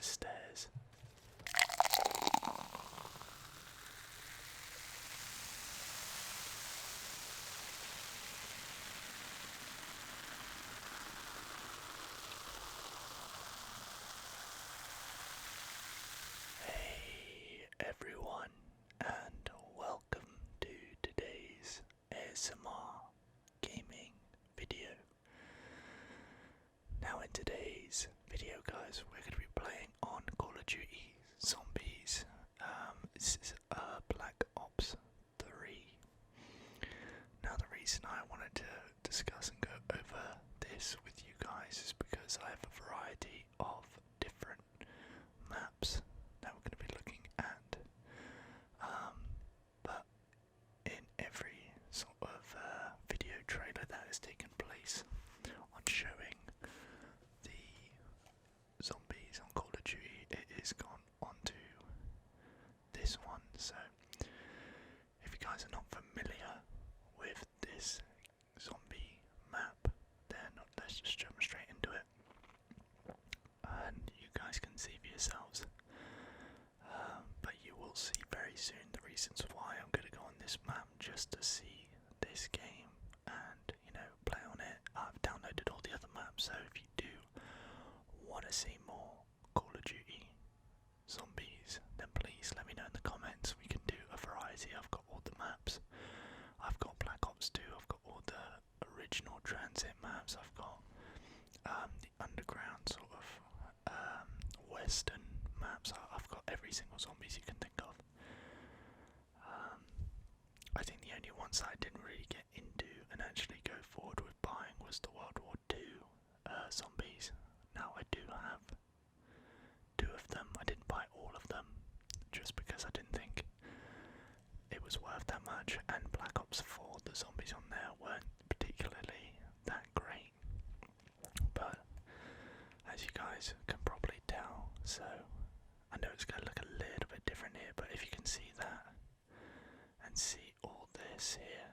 the stairs. Hey everyone, and welcome to today's ASMR gaming video. Now in today's video guys, we're going to be playing on Call of Duty Zombies. This is Black Ops 3. Now the reason I wanted to discuss and go over this with you guys is because I have a variety of different maps that we're going to be looking at. But in every sort of video trailer that has taken place on showing the zombies on Call of Duty, it is gone onto this one. So if you guys are not familiar with this zombie map, then let's just jump straight into it and you guys can see for yourselves. But you will see very soon the reasons why I'm going to go on this map just to see this game and, you know, play on it. I've downloaded all the other maps, so if you do want to see more Call of Duty Zombies, then please let me know in the comments. We can do a variety. I've got all the maps. I've got Black Ops 2, I've got all the original transit maps, I've got the underground sort of western maps. I've got every single zombies you can think of. I think the only ones I didn't really get into and actually go forward with buying was the World War II zombies. Now I do have 2 of them. I didn't buy all of them just because I didn't think it was worth that much, and Black Ops 4, the zombies on there weren't particularly that great. But as you guys can probably tell, so I know it's going to look a little bit different here, but if you can see that and see all this here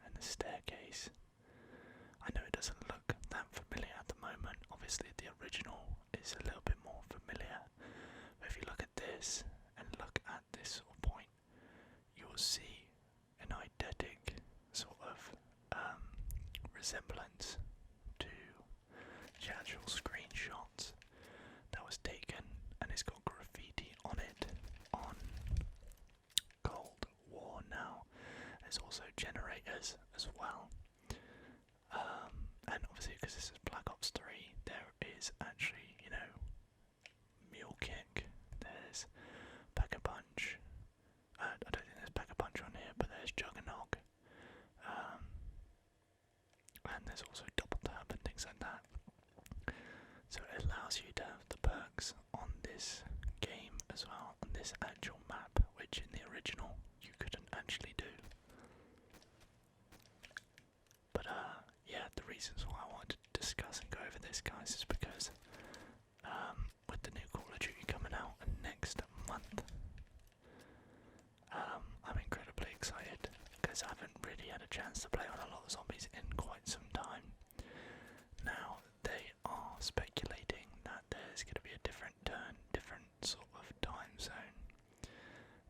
and the staircase, I know it doesn't look that familiar at the moment. Obviously the original is a little bit more familiar, but if you look at this and look at this sort of point, you will see an eidetic sort of resemblance to the actual screenshots that was taken, and it's got graffiti on it on Cold War. Now there's also generators as well, and obviously because this is Black Ops 3, there is actually, you know, Mule Kick, there's Pack-a-Punch. I don't think there's Pack-a-Punch on here, but there's Juggernog, and there's also Double Tap and things like that. So it allows you to have the perks on this game as well, on this actual map, which in the original you couldn't actually do. But yeah, the reasons why I wanted to discuss and go over this, guys, is because with the new Call of Duty coming out next month, I'm incredibly excited because I haven't really had a chance to play on a lot of zombies in quite some time. Now they are speculating that there's going to be a different turn, different sort of time zone,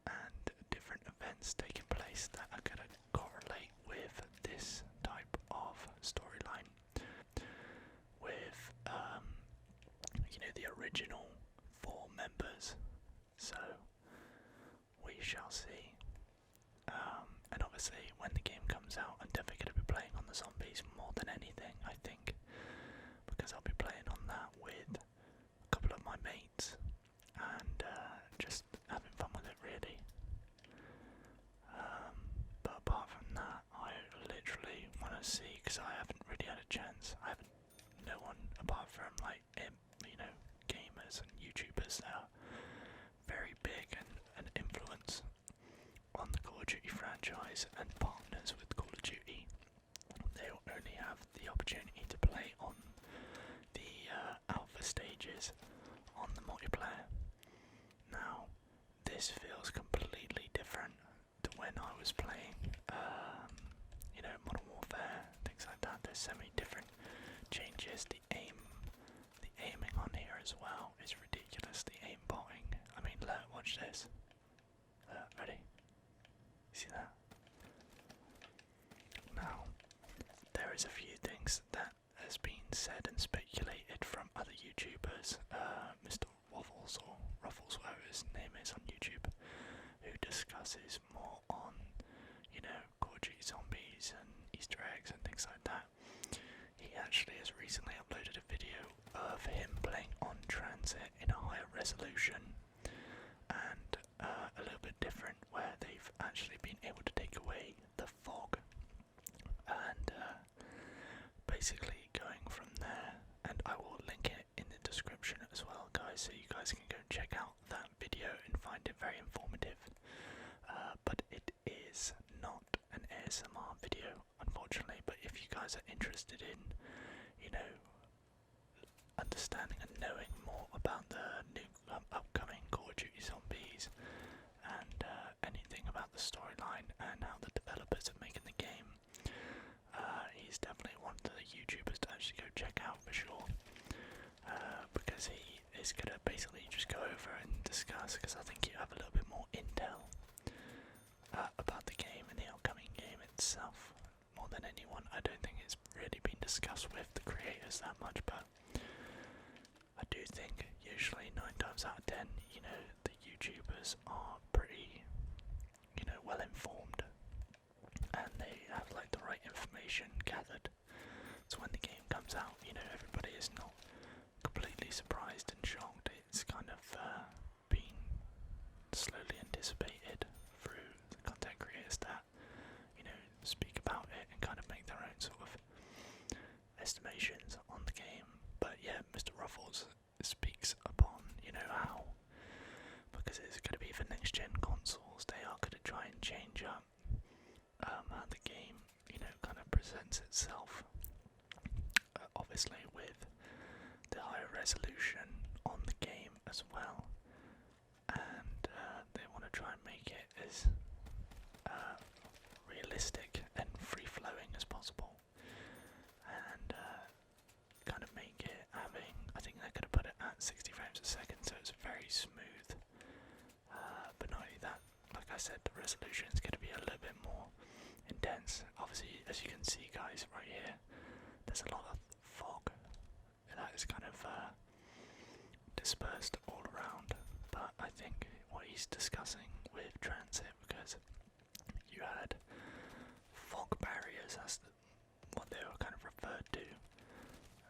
and different events taking place that are going to correlate with this type of storyline. With you know, the original 4 members. So we shall see. And obviously when the game comes out, I'm definitely going to be playing on the zombies more than anything, I think, because I'll be playing on that with a couple of my mates and just having fun with it, really. But apart from that, I literally want to see, because I haven't really had a chance. I haven't, no one apart from like you know, gamers and YouTubers that are very big and an influence on the Call of Duty franchise and partners with Call of Duty. They will only have the opportunity to play on the alpha stages on the multiplayer. Now this feels completely different to when I was playing you know, Modern Warfare, things like that. There's so many different changes. The aiming on here as well is ridiculous. The watch this. Ready? See that? Now, there is a few things that has been said and speculated from other YouTubers, Mr. Waffles or Ruffles, whatever his name is on YouTube, who discusses more on, you know, Call of Duty Zombies and Easter eggs and things like that. He actually has recently uploaded a video of him playing on Transit in a higher resolution and a little bit different, where they've actually been able to take away the fog and basically going from there. And I will link it in the description as well, guys, so you guys can go and check out that video and find it very informative. But it is not an ASMR video, unfortunately. But if you guys are interested in, you know, understanding and knowing more about the new upcoming Call of Duty Zombies and anything about the storyline and how the developers are making the game, he's definitely one of the YouTubers to actually go check out for sure, because he is going to basically just go over and discuss, because I think you have a little bit more intel about the game and the upcoming game itself. More than anyone, I don't think it's really been discussed with the creators that much, but I do think usually 9 times out of 10, you know, the YouTubers are pretty, you know, well informed, and they have like the right information gathered. So when the game comes out, you know, everybody is not completely surprised and shocked. It's kind of been slowly anticipated through the content creators that, you know, speak about it and kind of make their own sort of estimations on the game. But yeah, Mr. Ruffles speaks upon, you know, how, because it's going to be for next gen consoles, they are going to try and change up how the game, you know, kind of presents itself. Obviously with the higher resolution on the game as well, and they want to try and make it as realistic and free-flowing as possible, and kind of make it having, I think they're going to put it at 60 frames a second, so it's very smooth. But not only that, like I said, the resolution is going to be a little bit more intense. Obviously, as you can see, guys, right here, there's a lot of fog that is kind of dispersed all around. But I think what he's discussing with Transit, because you had fog barriers, that's what they were kind of referred to.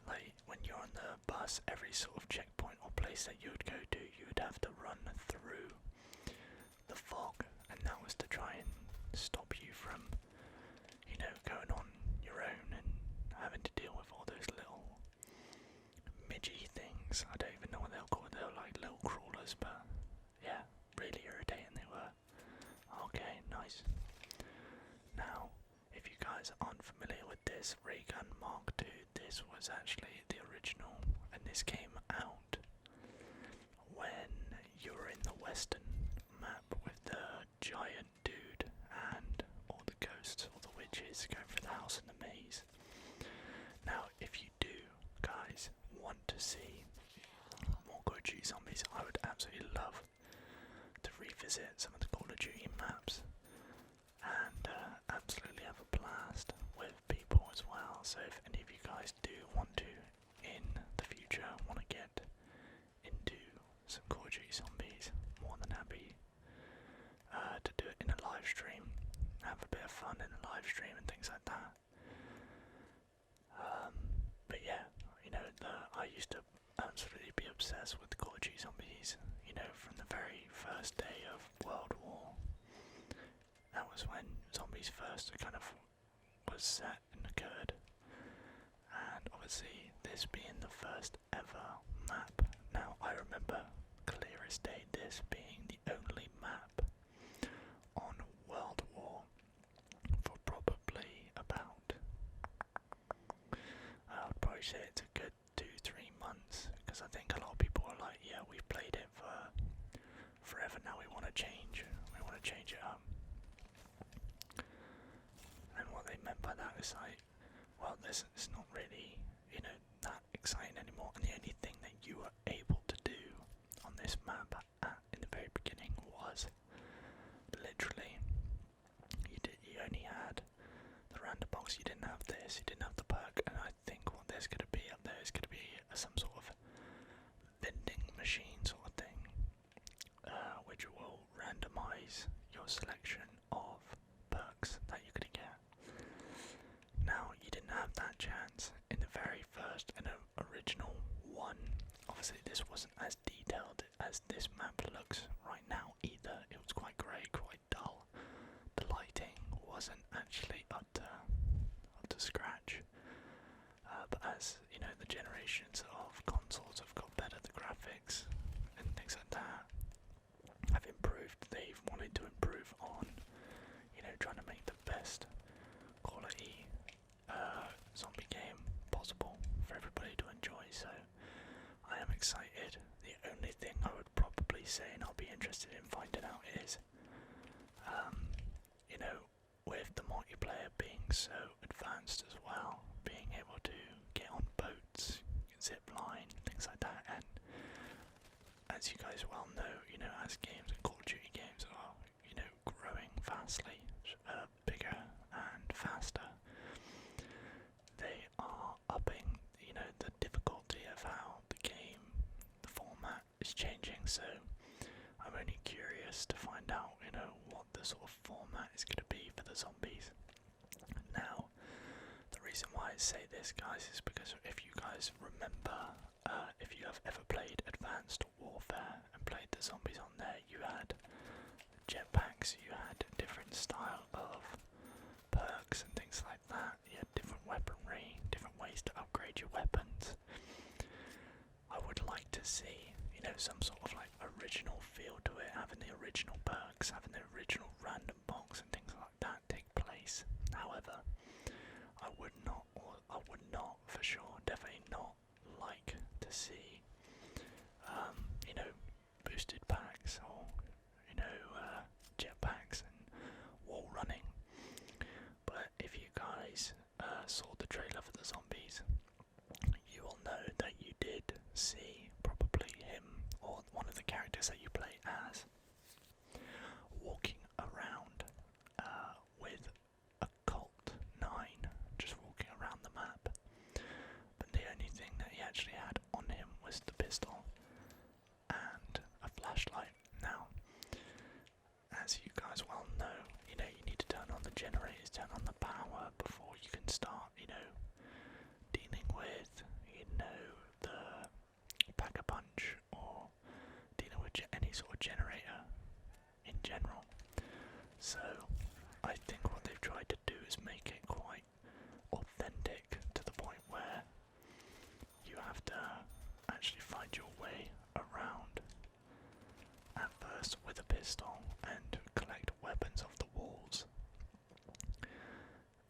Like when you're on the bus, every sort of checkpoint or place that you would go to, you would have to run through the fog, and that was to try and stop you from, you know, going on your own and having to deal with all those little midgy things. I don't even know what they'll call it. They're like little crawlers, but yeah, really irritating they were. Okay, nice. Now, if you guys aren't familiar with this, Raygun Mark II, this was actually the original, and this came out when you were in the western map with the giant dude and all the ghosts, all the witches going through the house in the maze. Now, if you do, guys, want to see more Call of Duty Zombies, I would absolutely love to revisit some of the Call of Duty maps and absolutely have a blast with people as well. So if any of you guys do want to, in the future, want to get into some Call of Duty Zombies, more than happy to do it in a live stream, have a bit of fun in a live stream and things like that. But yeah, you know, I used to absolutely be obsessed with Call of Duty Zombies, you know, from the very first day of World War. That was when Zombies first kind of was set and occurred, and obviously this being the first ever map. Now I remember clear as day this being the only map on World War for probably about, I would probably say it's a good 2-3 months, because I think a lot of people are like, yeah, we've played it for forever now, we want to change it up. And what they meant by that is like, well, this is not really, you know, that exciting anymore, and the only thing that you were able to do on this map in the very beginning your selection of perks that you're going to get. Now, you didn't have that chance in the very first and original one. Obviously, this wasn't as detailed as this map looks right now either. It was quite grey, quite dull. The lighting wasn't actually up to scratch. But as you know, the generations of consoles have got better, the graphics and things like that have improved. They've wanted to improve on, trying to make the best quality zombie game possible for everybody to enjoy. So I am excited. The only thing I would probably say, and I'll be interested in finding out, is with the multiplayer being so advanced as well, being able to get on boats, zip line, things like that, and as you guys well know, as games and Call of Duty games are, growing vastly, bigger and faster, they are upping, the difficulty of how the game, the format is changing. So I'm only curious to find out, what the sort of format is going to be for the zombies. Now, the reason why I say this, guys, is because if you guys remember, if you have ever played Advanced Warfare and played the zombies on there, you had jetpacks, you had different style of perks and things like that. You had different weaponry, different ways to upgrade your weapons. I would like to see, some sort of like original feel to it, having the original perks, having the original random box and things like that take place. However, I would not for sure, definitely not like to see, boosted packs or, jetpacks and wall running. But if you guys saw the trailer for the zombies, you will know that you did see probably him or one of the characters that you play as walking around with a Colt 9, just walking around the map. But the only thing that he actually had on him was the pistol and a flashlight. Now, as you guys well know, you need to turn on the generators, turn on the power before you can start, dealing with, the pack-a-punch or dealing with any sort of generator in general. So I think what they've tried to do is make it quite authentic, to the point where you have to actually find your way around at first with a pistol and collect weapons off the walls,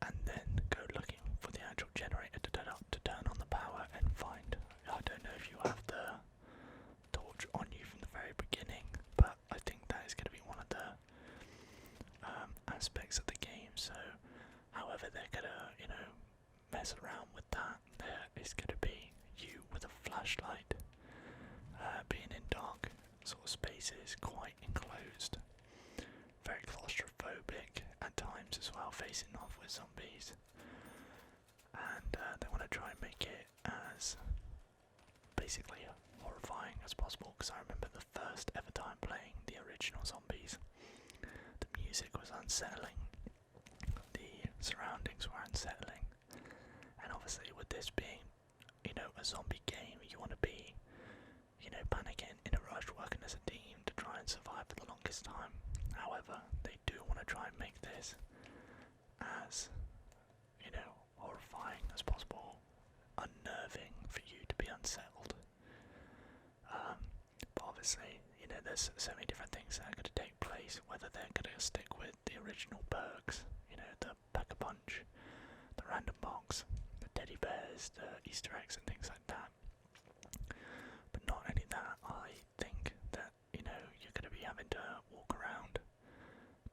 and then go looking for the actual generator to turn on the power and find. I don't know if you have the torch on you from the very beginning, but I think that is going to be one of the aspects of the game. So however they're going to, mess around with that, there is going to be you with a flashlight, being in dark sort of spaces, quite enclosed, very claustrophobic at times as well, facing off with zombies. And they want to try and make it as basically horrifying as possible, because I remember the first ever time playing the original zombies, the music was unsettling, the surroundings were unsettling, and obviously with this being, a zombie game, you want to be, panicking, in a rush, working as a team to try and survive for the longest time. However, they do want to try and make this as, horrifying as possible, unnerving for you to be unsettled. But obviously, there's so many different things that are going to take place, whether they're going to stick with the original perks, the pack-a-punch, the random box, the teddy bears, the Easter eggs and things like that. But not only that, I think that, you're going to be having to walk around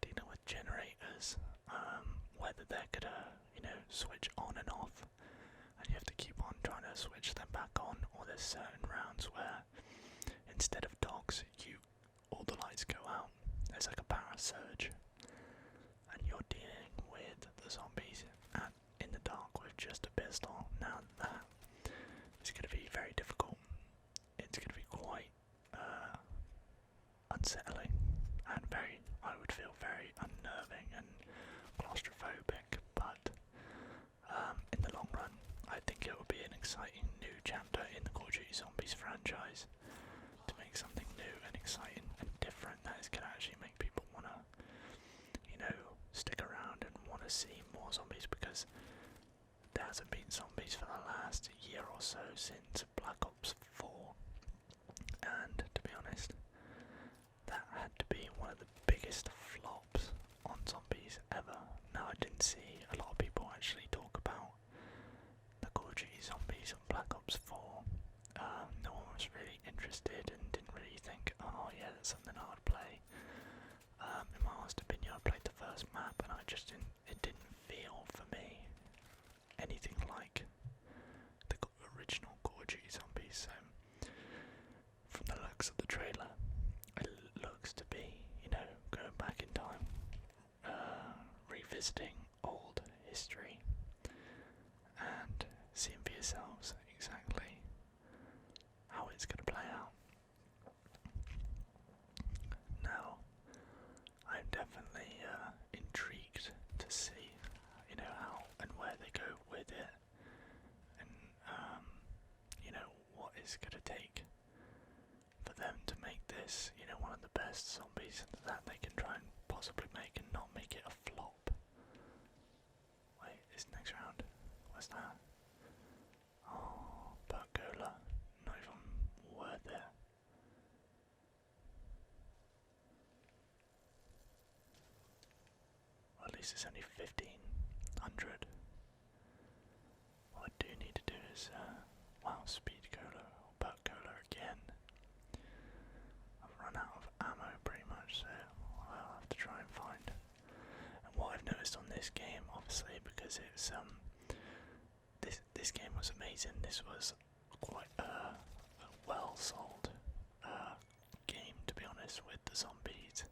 dealing with generators, whether they're going to, switch on and off, and you have to keep on trying to switch them back on, or there's certain rounds where instead of dogs, all the lights go out. There's like a power surge, and you're dealing with the zombies in the dark with just a pistol. Now that is going to be very difficult. It's going to be quite unsettling, and very, I would feel, feel very unnerving and claustrophobic, but in the long run, I think it will be an exciting new chapter in the Call of Duty Zombies franchise to make something new and exciting and different that is going to actually make people want to, stick around and want to see more zombies, because there hasn't been zombies for the last year or so since Black Ops 4, and to be honest, that had to be one of the biggest flops on zombies ever. Now, I didn't see a lot of people actually talk about the Call of Duty Zombies on Black Ops 4. No one was really interested and didn't really think, oh yeah, that's something I would play. In my honest opinion, I played the first map and it didn't feel for me anything like the original Call of Duty Zombies. So from the looks of the trailer, it looks to be, going back in time, revisiting old history and seeing for yourselves exactly how it's going to play out. Now, I'm definitely intrigued to see, how and where they go with it, and what it's going to take for them to make this, one of the best zombies that they can try and possibly make, and not make it a flop. Wait, this next round, what's that? Oh, Pergola, not even worth it. Well, at least it's only 1,500. What I do need to do is, Speed Cola, or Burt Cola again. I've run out of ammo pretty much, so I'll have to try and find. And what I've noticed on this game, obviously, because it's this game was amazing. This was quite a well sold game, to be honest, with the zombies,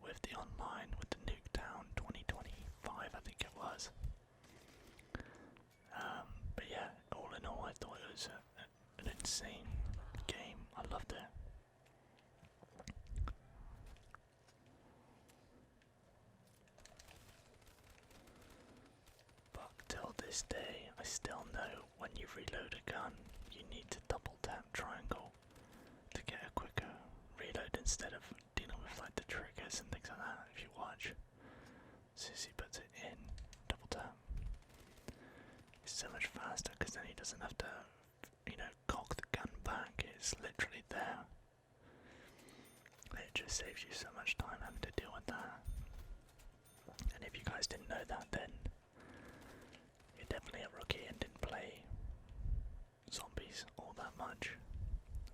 with the online, with the Nuketown 2025, I think it was. But yeah, all in all, I thought it was an insane game. I loved it. But till this day, I still know when you reload a gun, you need to double tap triangle to get a quicker reload instead of dealing with like the triggers and things like that. If you watch, as soon as he puts it in, double tap, it's so much faster, because then he doesn't have to, cock the gun back. It's literally there. It just saves you so much time having to deal with that. And if you guys didn't know that, then you're definitely a rookie and didn't play zombies all that much,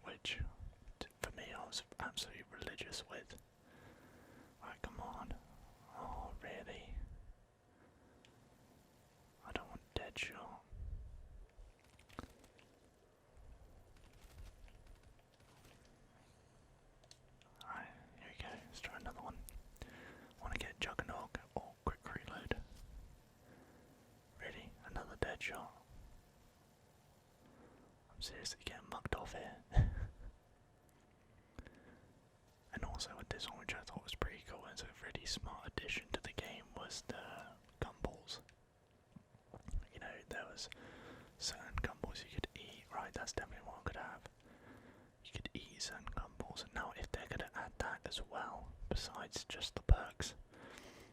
which for me I was absolutely religious with. Right, come on. Oh, really? I don't want Deadshot. Alright, here we go. Let's try another one. I want to get Juggernaut or Quick Reload. Really? Another Deadshot? I'm seriously getting mucked off here. And also with this one, which I thought was pretty cool, and so a really smart addition to the game, was the gumballs. There was certain gumballs you could eat, right? That's definitely what I'm gonna have. You could eat certain gumballs, and now if they're gonna add that as well, besides just the perks,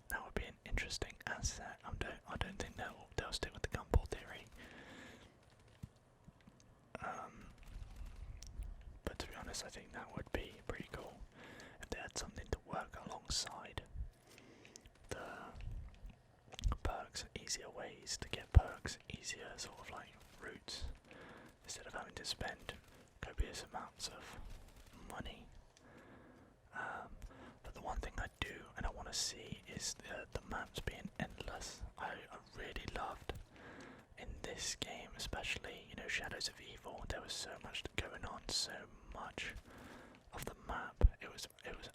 that would be an interesting asset. I don't think they'll stick with the gumball theory. But to be honest, I think that would be pretty cool if they had something to work alongside the perks, easier ways to get perks, easier sort of like routes, instead of having to spend copious amounts of money. But the one thing I do and I want to see is the maps being endless. I really loved in this game, especially Shadows of Evil. There was so much going on, so much of the map. It was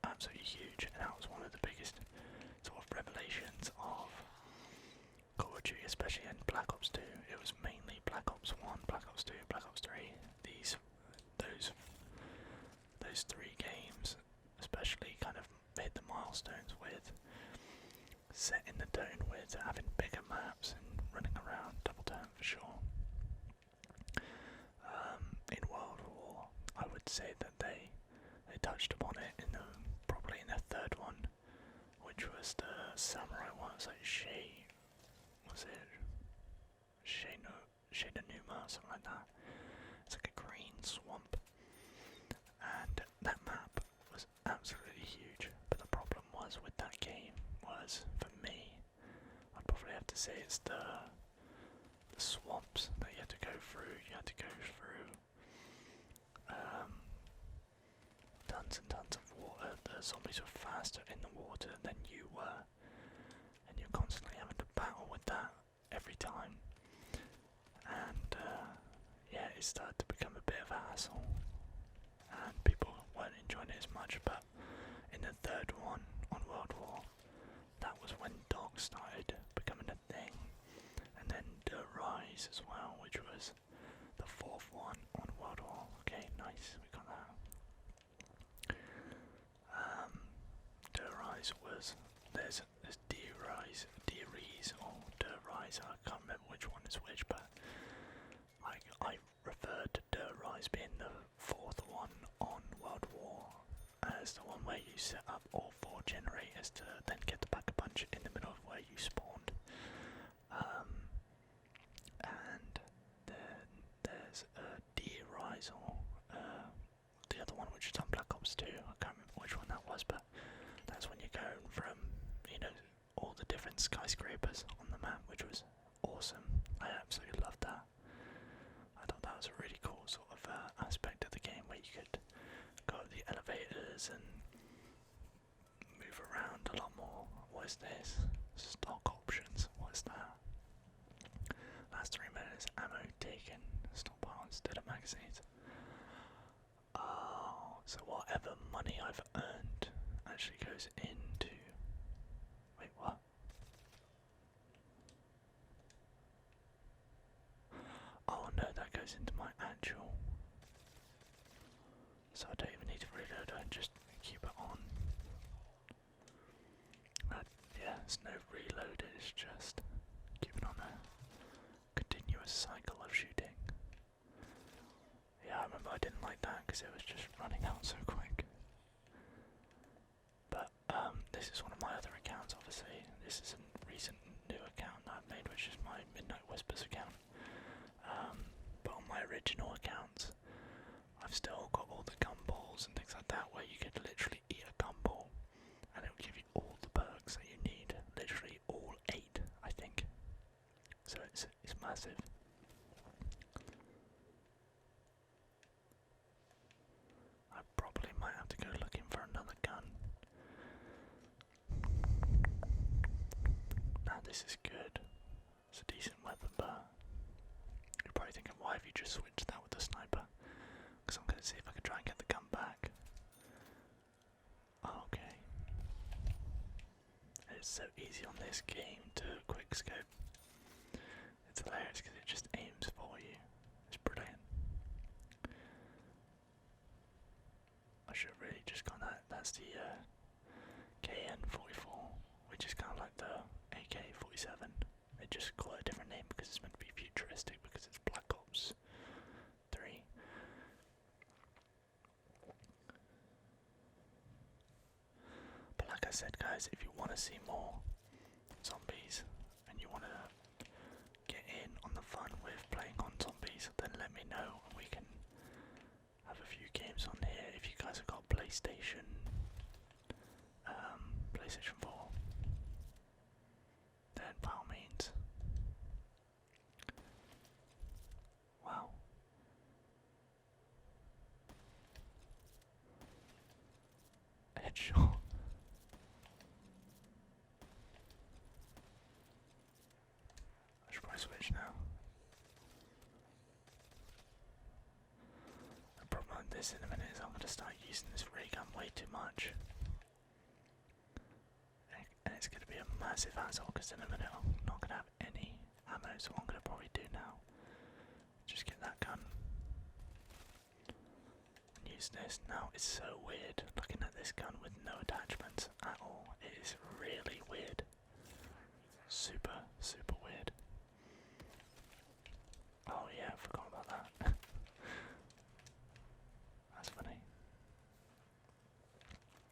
absolutely huge, and that was one of the biggest sort of revelations of Call of Duty, especially in Black Ops 2. It was mainly Black Ops 1, Black Ops 2, Black Ops 3. Those three games especially kind of hit the milestones with setting the tone with having bigger maps and running around double turn for sure. In World War, I would say that they touched upon it in probably in the third one, which was the samurai one. It's like Shadonuma, something like that. It's like a green swamp, and that map was absolutely huge. But the problem was with that game was, for me, I'd probably have to say it's the swamps that you had to go through. You had to go through tons and tons of water. The zombies were faster in the water than you were, and you're constantly having to battle with that every time. And yeah, it started to become a bit of a hassle, and people weren't enjoying it as much. But in the third one on World War, that was when dogs started becoming a thing, and then the Rise as well, which was the fourth one on World War. Okay, nice, we got that. The Rise was there's D-Rise, D-Rise, or the Rise. I can't remember which one is which, but I referred to the Rise being the fourth one on World War as the one where you set up all four generators to then get the Pack-a-Punch in the middle of where you spawned. And then there's D-Rise, or the other one which is on Black Ops 2. I can't remember which one that was, but that's when you're going from, all the different skyscrapers on the map, which was awesome. I absolutely loved that. I thought that was a really cool sort of aspect of the game where you could go up the elevators and move around a lot more. What is this? Stock options. What is that? Last 3 minutes, ammo taken. Stockpile instead of magazines. Oh, so whatever money I've earned actually goes into. Wait, what? Oh no, that goes into my actual. So I don't even need to reload, I just keep it on. Yeah, it's no reload, it's just keeping on a continuous cycle of shooting. Yeah, I remember I didn't like that because it was just running out so quick. But this is one of my other accounts, obviously. This is a recent new account that I've made, which is my Midnight Whispers account. But on my original accounts, I've still got all the gumballs and things like that where you could literally eat a gumball and it will give you all the perks that you need. Literally all 8, I think. So it's massive. I probably might have to go looking for another gun. Now this is good. It's a decent weapon, but you're probably thinking, why have you just switched that with the sniper? Because I'm going to see if I can try and get the gun back. Okay. It's so easy on this game to quickscope. It's hilarious because it just aims for you. It's brilliant. I should have really just gone that. That's the KN-44, which is kind of like the AK-47. They just call it a different name because it's meant to be futuristic because it's Black Ops 3. But like I said, guys, if you want to see more zombies and you want to get in on the fun with playing on zombies, then let me know and we can have a few games on here. If you guys have got PlayStation 4, then by all means. Wow. Headshot. I should probably switch now. The problem with this in a minute is I'm going to start using this ray gun way too much. And it's going to be a massive hassle because in a minute I'm not going to have any ammo, so what I'm going to probably do now, just get that gun and use this. Now it's so weird looking at this gun with no attachments at all. It is really weird. super, super weird. Oh yeah, I forgot about that. That's funny.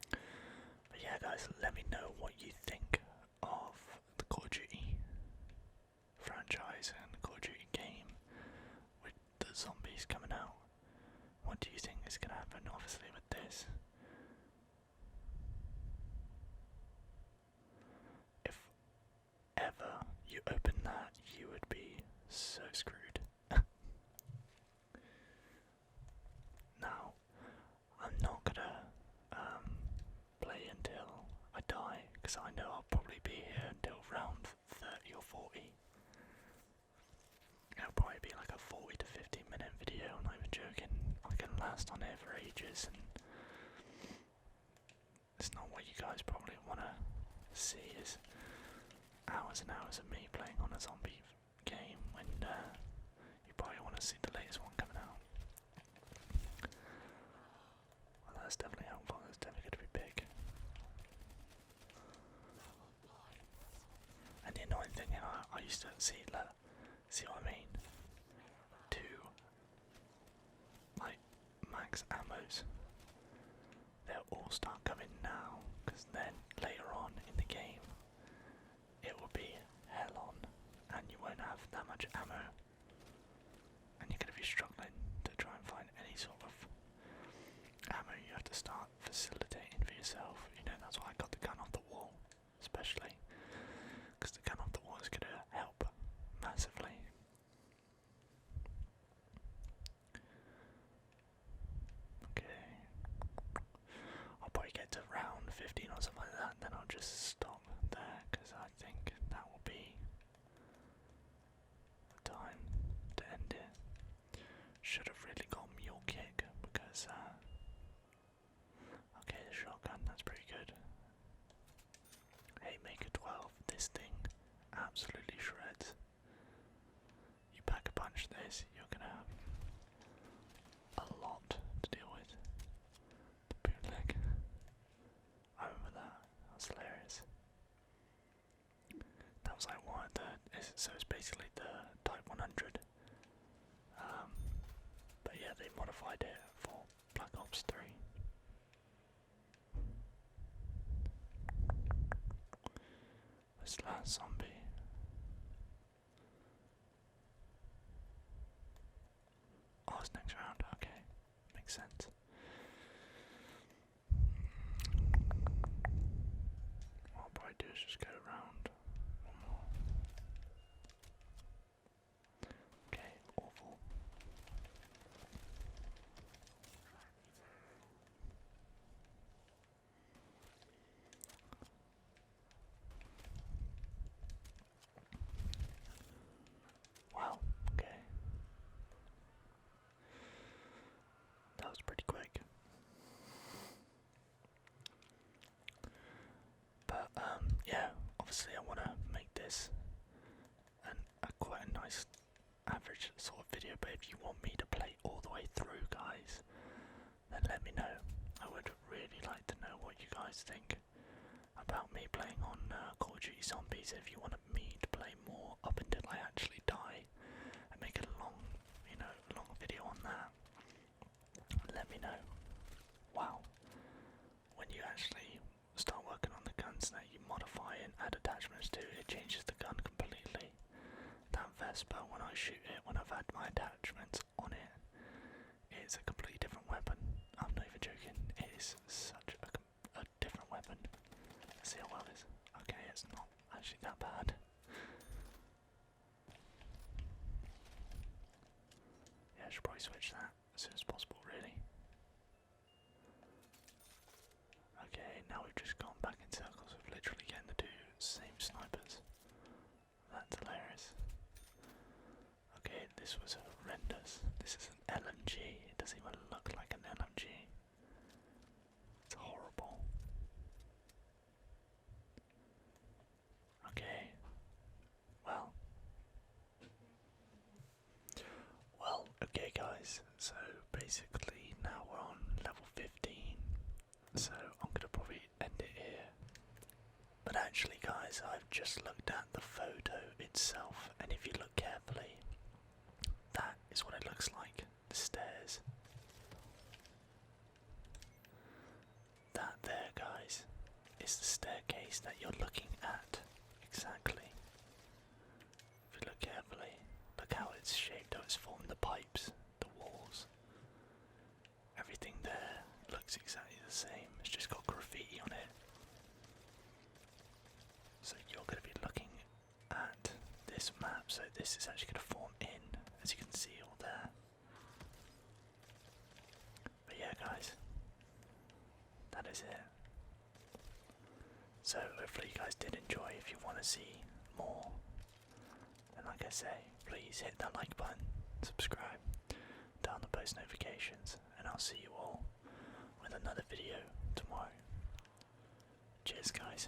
But yeah, guys, let me know what you think of the Call of Duty franchise and the Call of Duty game with the zombies coming out. What do you think is going to happen, obviously, with this? If ever you open that, you would be so screwed. Now, I'm not gonna play until I die, because I know I'll probably be here until round 30 or 40. It'll probably be like a 40 to 50 minute video, I'm not even joking. I can last on here for ages, and it's not what you guys probably want to see, is hours and hours of me playing on a zombie game when you probably want to see the latest one coming out. Well, that's definitely helpful, that's definitely going to be big. And the annoying thing, I used to see what I mean? Two, like, max ammos. They'll all start coming now, because then later on in the game, it will be hell on, and you won't have that much ammo, and you're going to be struggling to try and find any sort of ammo. You have to start facilitating for yourself. You know, that's why I got the gun off the wall, especially, because the gun off the wall is going to help massively. Okay, I'll probably get to round 15 or something like that, and then I'll just stop there, because I think that will be the time to end it. Should have really got Mule Kick, because, okay, the shotgun, that's pretty good. Hey, Maker 12, this thing absolutely shreds. You pack a punch this, you're gonna have a lot to deal with. The bootleg. I remember that. That was hilarious. That was like one of the. So it's basically the Type 100. But yeah, they modified it for Black Ops 3. This last zombie. Oh, it's next round. Okay, makes sense. What I'll probably do is just go around one more. Okay, awful. Wow, okay. That was pretty quick. But yeah, obviously I want to make this quite a nice average sort of video, but if you want me to play all the way through, guys, then let me know. I would really like to know what you guys think about me playing on Call of Duty Zombies. If you wanted me to play more up until I actually die and make a long, long video on that, let me know. Wow. When you actually start working on the guns that you modify and add attachments to, it changes the gun completely. That Vespa, when I shoot it, when I've had my attachments on it, it's a completely different weapon. I'm not even joking. It is such a different weapon. Let's see how well it is. Okay, it's not actually that bad. Yeah, I should probably switch that as soon as possible, really. Okay, now we've just gone back in circles of literally getting the two same snipers. That's hilarious. Okay, this was horrendous. This is an LMG. It doesn't even look like an LMG. It's horrible. Okay. Well. Okay guys, so basically now we're on level 15. So I'm gonna probably end it here. But actually, guys, I've just looked at the photo itself, and if you look carefully, that is what it looks like. The stairs. That there, guys, is the staircase that you're looking at. Exactly. If you look carefully, look how it's shaped, how it's formed, the pipes, the walls. Everything there looks exactly the same. It's just got graffiti on it. So you're going to be looking at this map. So this is actually going to form in, as you can see all there. But yeah, guys, that is it. So hopefully you guys did enjoy. If you want to see more, then like I say, please hit that like button, subscribe, turn on the post notifications, and I'll see you all with another video tomorrow. Cheers, guys.